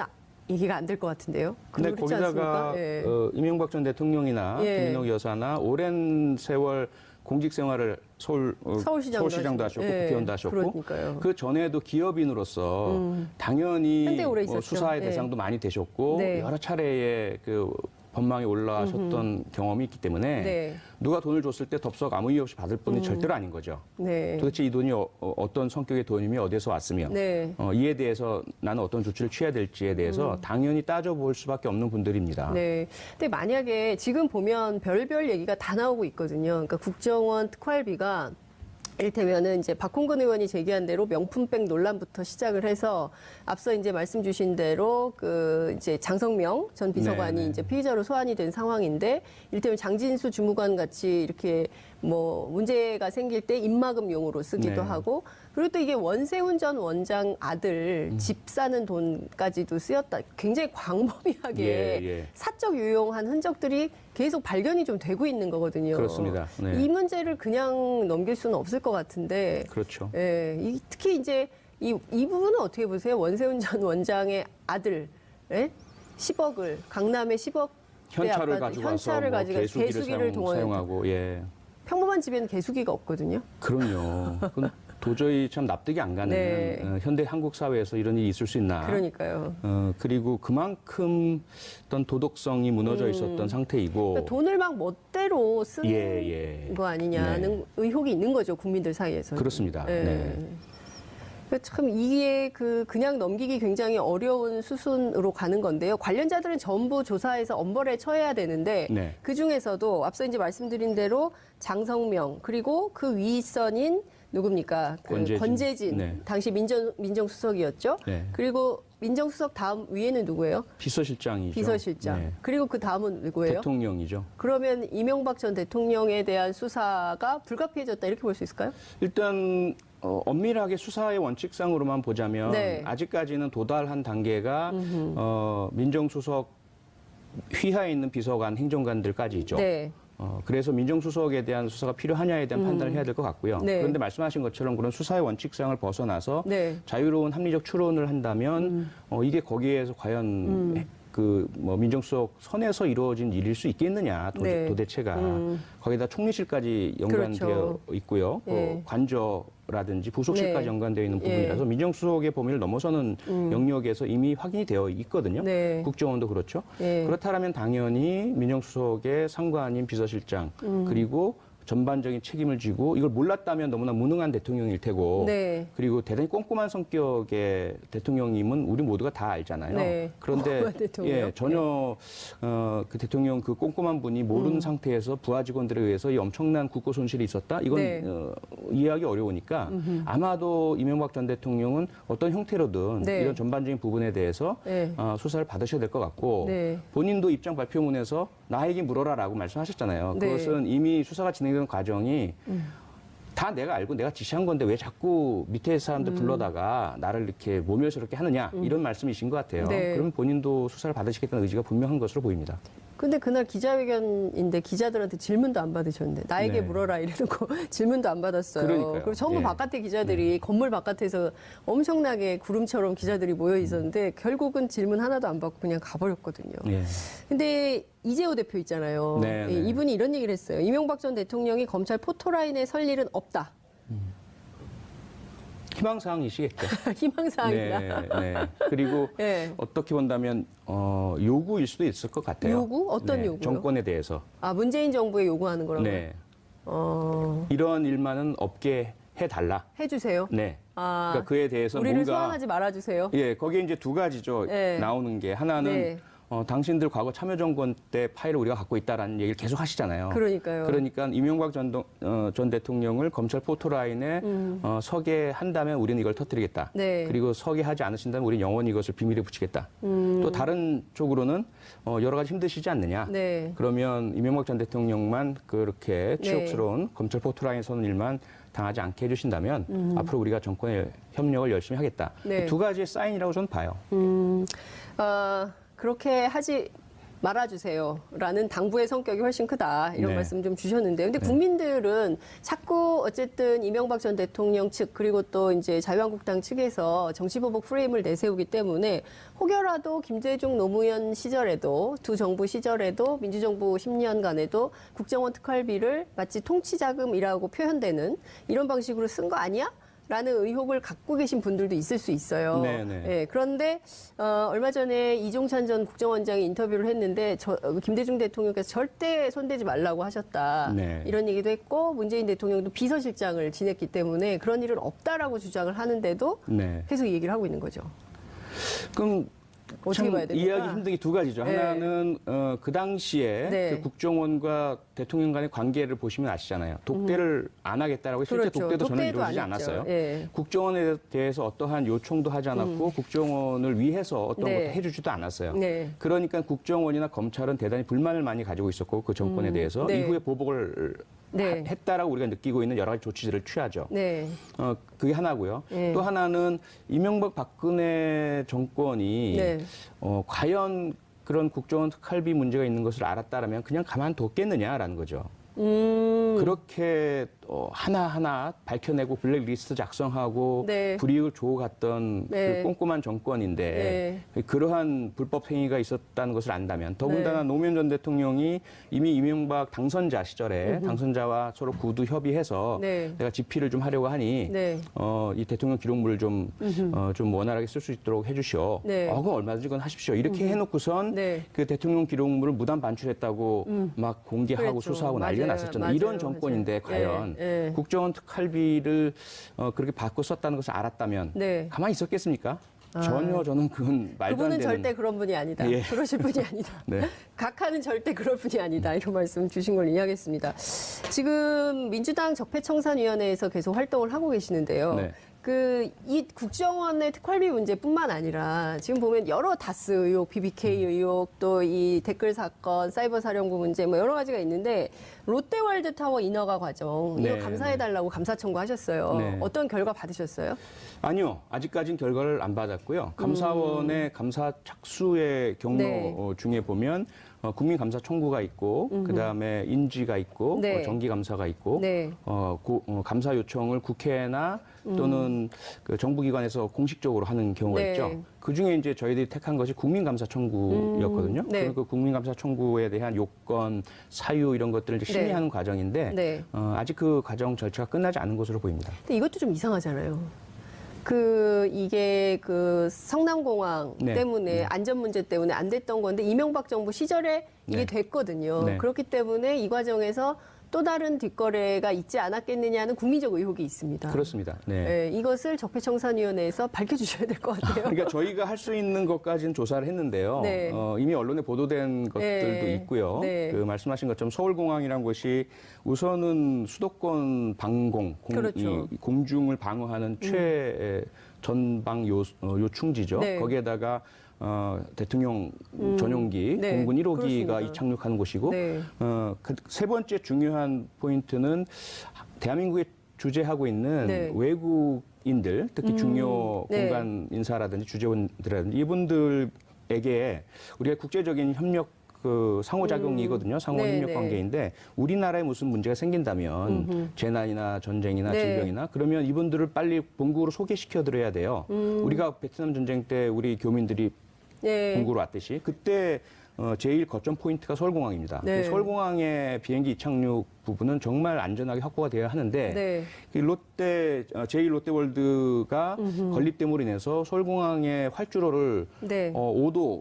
A: 얘기가 안 될 것 같은데요.
B: 근데
A: 그렇지
B: 거기다가
A: 않습니까? 예.
B: 이명박 전 대통령이나
A: 예.
B: 김민옥 여사나 오랜 세월 공직 생활을 서울시장도 하셨고
A: 예,
B: 국회의원도 하셨고
A: 그러니까요.
B: 그 전에도 기업인으로서 당연히
A: 한때 오래
B: 뭐
A: 있었죠.
B: 수사의
A: 네.
B: 대상도 많이 되셨고
A: 네.
B: 여러 차례의 그 법망에 올라가셨던 경험이 있기 때문에
A: 네.
B: 누가 돈을 줬을 때 덥석 아무 이유 없이 받을 분이 절대로 아닌 거죠.
A: 네.
B: 도대체 이 돈이 어떤 성격의 돈이며 어디서 왔으며
A: 네.
B: 이에 대해서 나는 어떤 조치를 취해야 될지에 대해서 당연히 따져볼 수밖에 없는 분들입니다.
A: 네. 근데 만약에 지금 보면 별별 얘기가 다 나오고 있거든요. 그러니까 국정원 특활비가 이를테면은 이제 박홍근 의원이 제기한 대로 명품백 논란부터 시작을 해서 앞서 이제 말씀 주신 대로 그 이제 장성명 전 비서관이
B: 네.
A: 이제 피의자로 소환이 된 상황인데 이를테면 장진수 주무관 같이 이렇게 뭐 문제가 생길 때 입막음용으로 쓰기도
B: 네.
A: 하고 그리고 또 이게 원세훈 전 원장 아들 집 사는 돈까지도 쓰였다. 굉장히 광범위하게
B: 예.
A: 사적 유용한 흔적들이 계속 발견이 좀 되고 있는 거거든요.
B: 그렇습니다. 네.
A: 이 문제를 그냥 넘길 수는 없을 것 같은데,
B: 그렇죠.
A: 예, 특히 이제 이 부분은 어떻게 보세요? 원세훈 전 원장의 아들, 예? 10억을 강남에 10억
B: 현찰을 가지고 와서 뭐 개수기를 사용하고 예.
A: 평범한 집에는 개수기가 없거든요.
B: 그럼요. 그건 도저히 참 납득이 안 가는
A: 네.
B: 현대 한국 사회에서 이런 일이 있을 수 있나.
A: 그러니까요.
B: 그리고 그만큼 어떤 도덕성이 무너져 있었던 상태이고.
A: 그러니까 돈을 막 멋대로 쓰는
B: 예.
A: 거 아니냐는 의혹이 있는 거죠, 국민들 사이에서.
B: 그렇습니다. 네.
A: 참 이게 그냥 넘기기 굉장히 어려운 수순으로 가는 건데요. 관련자들은 전부 조사해서 엄벌에 처해야 되는데
B: 네.
A: 그 중에서도 앞서 이제 말씀드린 대로 장성명 그리고 그 윗선인 누굽니까? 권재진.
B: 네.
A: 당시 민정수석이었죠.
B: 네.
A: 그리고 민정수석 다음 위에는 누구예요?
B: 비서실장이죠.
A: 비서실장.
B: 네.
A: 그리고 그 다음은 누구예요?
B: 대통령이죠.
A: 그러면 이명박 전 대통령에 대한 수사가 불가피해졌다 이렇게 볼 수 있을까요?
B: 일단 엄밀하게 수사의 원칙상으로만 보자면
A: 네.
B: 아직까지는 도달한 단계가 민정수석 휘하에 있는 비서관, 행정관들까지죠.
A: 네.
B: 그래서 민정수석에 대한 수사가 필요하냐에 대한 판단을 해야 될 것 같고요.
A: 네.
B: 그런데 말씀하신 것처럼 그런 수사의 원칙상을 벗어나서
A: 네.
B: 자유로운 합리적 추론을 한다면 이게 거기에서 과연 뭐 민정수석 선에서 이루어진 일일 수 있겠느냐
A: 네.
B: 도대체가 거기다 총리실까지 연관되어
A: 그렇죠.
B: 있고요.
A: 예.
B: 관저라든지 부속실까지
A: 네.
B: 연관되어 있는 부분이라서 민정수석의 범위를 넘어서는 영역에서 이미 확인이 되어 있거든요.
A: 네.
B: 국정원도 그렇죠.
A: 예.
B: 그렇다면 당연히 민정수석의 상관인 비서실장 그리고 전반적인 책임을 지고 이걸 몰랐다면 너무나 무능한 대통령일 테고
A: 네.
B: 그리고 대단히 꼼꼼한 성격의 대통령님은 우리 모두가 다 알잖아요.
A: 네.
B: 그런데
A: 꼼꼼한 대통령.
B: 전혀 그 대통령 그 꼼꼼한 분이 모르는 상태에서 부하 직원들에 의해서 이 엄청난 국고 손실이 있었다. 이건
A: 네.
B: 이해하기 어려우니까 아마도 이명박 전 대통령은 어떤 형태로든
A: 네.
B: 이런 전반적인 부분에 대해서
A: 네.
B: 수사를 받으셔야 될 것 같고
A: 네.
B: 본인도 입장 발표문에서 나에게 물어라라고 말씀하셨잖아요.
A: 네.
B: 그것은 이미 수사가 진행되는 과정이 다 내가 알고 내가 지시한 건데 왜 자꾸 밑에 사람들 불러다가 나를 이렇게 모멸스럽게 하느냐 이런 말씀이신 것 같아요.
A: 네.
B: 그럼 본인도 수사를 받으시겠다는 의지가 분명한 것으로 보입니다.
A: 근데 그날 기자회견인데 기자들한테 질문도 안 받으셨는데 나에게
B: 네.
A: 물어라 이래놓고 질문도 안 받았어요.
B: 그러니까요.
A: 그리고 전부
B: 예.
A: 바깥에 기자들이 건물 바깥에서 엄청나게 구름처럼 기자들이 모여 있었는데 결국은 질문 하나도 안 받고 그냥 가버렸거든요.
B: 예.
A: 근데 이재호 대표 있잖아요.
B: 네, 네.
A: 이분이 이런 얘기를 했어요. 이명박 전 대통령이 검찰 포토라인에 설 일은 없다.
B: 희망사항이시겠죠.
A: 희망사항이다.
B: 네. 그리고
A: 네.
B: 어떻게 본다면 요구일 수도 있을 것 같아요.
A: 요구? 어떤
B: 네,
A: 요구요?
B: 정권에 대해서.
A: 아, 문재인 정부에 요구하는 거라고요?
B: 네.
A: 어,
B: 이런 일만은 없게 해달라.
A: 해주세요.
B: 네.
A: 아,
B: 그러니까 그에 대해서
A: 우리를
B: 뭔가
A: 소환하지 말아주세요.
B: 예, 거기에 이제 두 가지죠.
A: 네.
B: 나오는 게 하나는
A: 네.
B: 당신들 과거 참여정권 때 파일을 우리가 갖고 있다라는 얘기를 계속 하시잖아요.
A: 그러니까요.
B: 그러니까 이명박 전 대통령을 검찰 포토라인에 서게 한다면 우리는 이걸 터뜨리겠다.
A: 네.
B: 그리고 서게 하지 않으신다면 우리는 영원히 이것을 비밀에 붙이겠다. 또 다른 쪽으로는 여러 가지 힘드시지 않느냐.
A: 네.
B: 그러면 이명박 전 대통령만 그렇게 치욕스러운 검찰 포토라인에 서는 일만 당하지 않게 해주신다면 앞으로 우리가 정권에 협력을 열심히 하겠다.
A: 네.
B: 두 가지의 사인이라고 저는 봐요.
A: 그렇게 하지 말아주세요라는 당부의 성격이 훨씬 크다 이런
B: 네.
A: 말씀 좀 주셨는데, 근데 국민들은 자꾸 어쨌든 이명박 전 대통령 측 그리고 또 이제 자유한국당 측에서 정치보복 프레임을 내세우기 때문에 혹여라도 김대중 노무현 시절에도 두 정부 시절에도 민주정부 10년간에도 국정원 특활비를 마치 통치자금이라고 표현되는 이런 방식으로 쓴 거 아니야? 라는 의혹을 갖고 계신 분들도 있을 수 있어요.
B: 네네.
A: 예, 그런데 얼마 전에 이종찬 전 국정원장이 인터뷰를 했는데 김대중 대통령께서 절대 손대지 말라고 하셨다.
B: 네.
A: 이런 얘기도 했고 문재인 대통령도 비서실장을 지냈기 때문에 그런 일은 없다라고 주장을 하는데도
B: 네.
A: 계속 이 얘기를 하고 있는 거죠.
B: 그럼
A: 어떻게 봐야 됩니까?
B: 이해하기 힘든 게 두 가지죠.
A: 네.
B: 하나는 그 당시에
A: 네.
B: 그 국정원과 대통령 간의 관계를 보시면 아시잖아요. 독대를 안 하겠다라고 실제
A: 그렇죠.
B: 독대도 전혀
A: 독대도
B: 이루어지지
A: 안 했죠.
B: 않았어요.
A: 예.
B: 국정원에 대해서 어떠한 요청도 하지 않았고 국정원을 위해서 어떤
A: 네.
B: 것도 해주지도 않았어요.
A: 네.
B: 그러니까 국정원이나 검찰은 대단히 불만을 많이 가지고 있었고 그 정권에 대해서
A: 네.
B: 이후에 보복을
A: 네.
B: 했다라고 우리가 느끼고 있는 여러 가지 조치들을 취하죠.
A: 네.
B: 그게 하나고요.
A: 네.
B: 또 하나는 이명박 박근혜 정권이
A: 네.
B: 과연 그런 국정원 특활비 문제가 있는 것을 알았다라면 그냥 가만뒀겠느냐라는 거죠. 그렇게 하나하나 밝혀내고 블랙리스트 작성하고
A: 네.
B: 불이익을 주고 갔던
A: 네.
B: 그 꼼꼼한 정권인데 그러한 불법 행위가 있었다는 것을 안다면 더군다나
A: 네.
B: 노무현 전 대통령이 이미 이명박 당선자 시절에 당선자와 서로 구두 협의해서
A: 네.
B: 내가 집필을 좀 하려고 하니
A: 네.
B: 이 대통령 기록물을 좀 원활하게 쓸 수 있도록 해주시오.
A: 네.
B: 그럼 얼마든지 그건 하십시오. 이렇게 해놓고선
A: 네.
B: 그 대통령 기록물을 무단 반출했다고 막 공개하고
A: 그랬죠.
B: 수사하고 난리가
A: 맞아요.
B: 났었잖아요.
A: 맞아요.
B: 이런 정권인데
A: 맞아요.
B: 과연
A: 예, 예.
B: 국정원 특활비를 그렇게 받고 썼다는 것을 알았다면
A: 네.
B: 가만히 있었겠습니까? 전혀 저는 그건 말도 안
A: 그분은
B: 되는.
A: 절대 그런 분이 아니다.
B: 예.
A: 그러실 분이 아니다.
B: 네.
A: 각하는 절대 그럴 분이 아니다. 이런 말씀 주신 걸 이해하겠습니다. 지금 민주당 적폐청산위원회에서 계속 활동을 하고 계시는데요.
B: 네.
A: 이 국정원의 특활비 문제뿐만 아니라 지금 보면 여러 다스 의혹, BBK 의혹, 또 이 댓글 사건, 사이버 사령부 문제 뭐 여러 가지가 있는데 롯데월드 타워 인허가 과정 이거
B: 네,
A: 감사해달라고 감사 청구하셨어요.
B: 네.
A: 어떤 결과 받으셨어요?
B: 아니요. 아직까지는 결과를 안 받았고요. 감사원의 감사 착수의 경로
A: 네.
B: 중에 보면 국민감사 청구가 있고 그다음에 인지가 있고
A: 네.
B: 정기감사가 있고
A: 네.
B: 감사 요청을 국회나 또는 그 정부기관에서 공식적으로 하는 경우가
A: 네.
B: 있죠. 그중에 이제 저희들이 택한 것이 국민감사 청구였거든요.
A: 네.
B: 그리고 그 국민감사 청구에 대한 요건, 사유 이런 것들을 이제 심의하는 과정인데
A: 네.
B: 아직 그 과정 절차가 끝나지 않은 것으로 보입니다.
A: 근데 이것도 좀 이상하잖아요. 이게 성남공항
B: 네.
A: 때문에 안전 문제 때문에 안 됐던 건데 이명박 정부 시절에 이게
B: 네.
A: 됐거든요.
B: 네.
A: 그렇기 때문에 이 과정에서 또 다른 뒷거래가 있지 않았겠느냐는 국민적 의혹이 있습니다.
B: 그렇습니다. 네.
A: 네, 이것을 적폐청산위원회에서 밝혀주셔야 될 것 같아요.
B: 그러니까 저희가 할 수 있는 것까지는 조사를 했는데요.
A: 네.
B: 이미 언론에 보도된 것들도
A: 네.
B: 있고요.
A: 네.
B: 그 말씀하신 것처럼 서울공항이라는 곳이 우선은 수도권 방공,
A: 그렇죠.
B: 이 공중을 방어하는 최전방 요충지죠.
A: 네.
B: 거기에다가 대통령 전용기
A: 네.
B: 공군 1호기가
A: 그렇습니다.
B: 이착륙하는 곳이고
A: 네.
B: 세 번째 중요한 포인트는 대한민국에 주재하고 있는
A: 네.
B: 외국인들, 특히 중요
A: 네.
B: 공간 인사라든지 주재원들이라든지 이분들에게 우리가 국제적인 협력 상호작용이거든요. 상호
A: 네,
B: 협력
A: 네.
B: 관계인데 우리나라에 무슨 문제가 생긴다면 재난이나 전쟁이나
A: 네.
B: 질병이나 그러면 이분들을 빨리 본국으로 소개시켜 드려야 돼요. 우리가 베트남 전쟁 때 우리 교민들이
A: 네.
B: 본국으로 왔듯이 그때 제일 거점 포인트가 서울공항입니다.
A: 네.
B: 서울공항의 비행기 이착륙 부분은 정말 안전하게 확보가 되어야 하는데
A: 네.
B: 제1 롯데월드가 건립됨으로 인해서 서울공항의 활주로를
A: 네.
B: 5도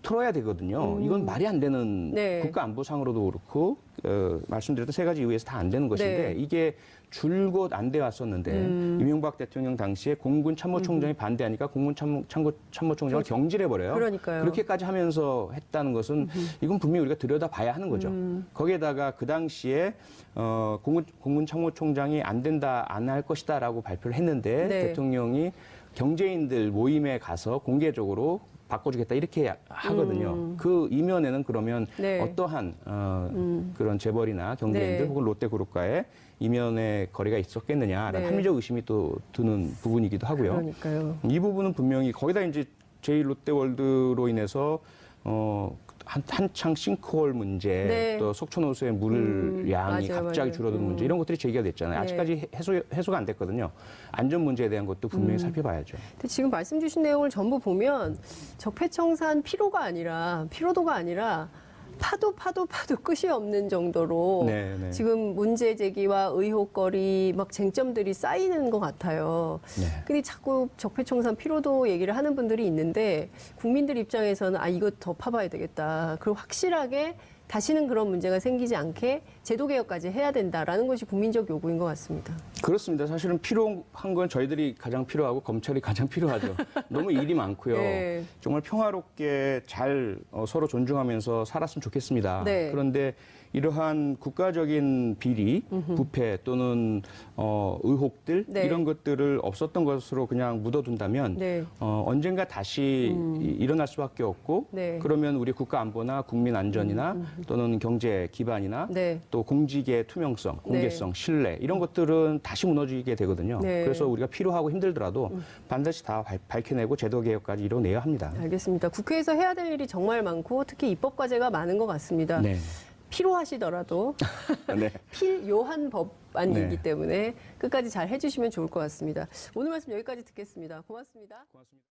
B: 틀어야 되거든요. 이건 말이 안 되는
A: 네.
B: 국가안보상으로도 그렇고 말씀드렸던 세 가지 이유에서 다 안 되는 것인데
A: 네.
B: 이게 줄곧 안 돼 왔었는데 이명박 대통령 당시에 공군 참모총장이 반대하니까 공군 참모총장을 경질해 버려요.
A: 그러니까요.
B: 그렇게까지 하면서 했다는 것은 이건 분명히 우리가 들여다봐야 하는 거죠. 거기에다가 그 당시에 공군 참모총장이 안 된다, 안 할 것이다라고 발표를 했는데
A: 네.
B: 대통령이 경제인들 모임에 가서 공개적으로 바꿔주겠다 이렇게 하거든요. 그 이면에는 그러면
A: 네.
B: 어떠한 그런 재벌이나 경제인들
A: 네.
B: 혹은 롯데그룹과의 이면의 거래가 있었겠느냐라는
A: 네.
B: 합리적 의심이 또 드는 부분이기도 하고요.
A: 그러니까요.
B: 이 부분은 분명히 거기다 이제 제1 롯데월드로 인해서 한창 싱크홀 문제,
A: 네.
B: 또 속초노수의 물 양이
A: 맞아요,
B: 갑자기
A: 맞아요.
B: 줄어드는 문제 이런 것들이 제기가 됐잖아요.
A: 네.
B: 아직까지 해소가 안 됐거든요. 안전 문제에 대한 것도 분명히 살펴봐야죠.
A: 근데 지금 말씀 주신 내용을 전부 보면 적폐청산 피로도가 아니라 파도 끝이 없는 정도로
B: 네, 네.
A: 지금 문제 제기와 의혹거리 막 쟁점들이 쌓이는 것 같아요.
B: 네.
A: 근데 자꾸 적폐청산 피로도 얘기를 하는 분들이 있는데 국민들 입장에서는 이거 더 파봐야 되겠다. 그리고 확실하게 다시는 그런 문제가 생기지 않게 제도 개혁까지 해야 된다라는 것이 국민적 요구인 것 같습니다.
B: 그렇습니다. 사실은 필요한 건 저희들이 가장 필요하고 검찰이 가장 필요하죠. 너무 일이 많고요.
A: 네.
B: 정말 평화롭게 잘 서로 존중하면서 살았으면 좋겠습니다.
A: 네.
B: 그런데 이러한 국가적인 비리, 부패 또는 의혹들
A: 네.
B: 이런 것들을 없었던 것으로 그냥 묻어둔다면
A: 네.
B: 언젠가 다시 일어날 수밖에 없고
A: 네.
B: 그러면 우리 국가 안보나 국민 안전이나 또는 경제 기반이나
A: 네.
B: 또 공직의 투명성, 공개성, 신뢰 이런 것들은 다시 무너지게 되거든요.
A: 네.
B: 그래서 우리가 필요하고 힘들더라도 반드시 다 밝혀내고 제도 개혁까지 이뤄내야 합니다.
A: 알겠습니다. 국회에서 해야 될 일이 정말 많고 특히 입법 과제가 많은 것 같습니다.
B: 네.
A: 필요하시더라도
B: 네.
A: 필요한 법안이기
B: 네.
A: 때문에 끝까지 잘 해주시면 좋을 것 같습니다. 오늘 말씀 여기까지 듣겠습니다. 고맙습니다.
B: 고맙습니다.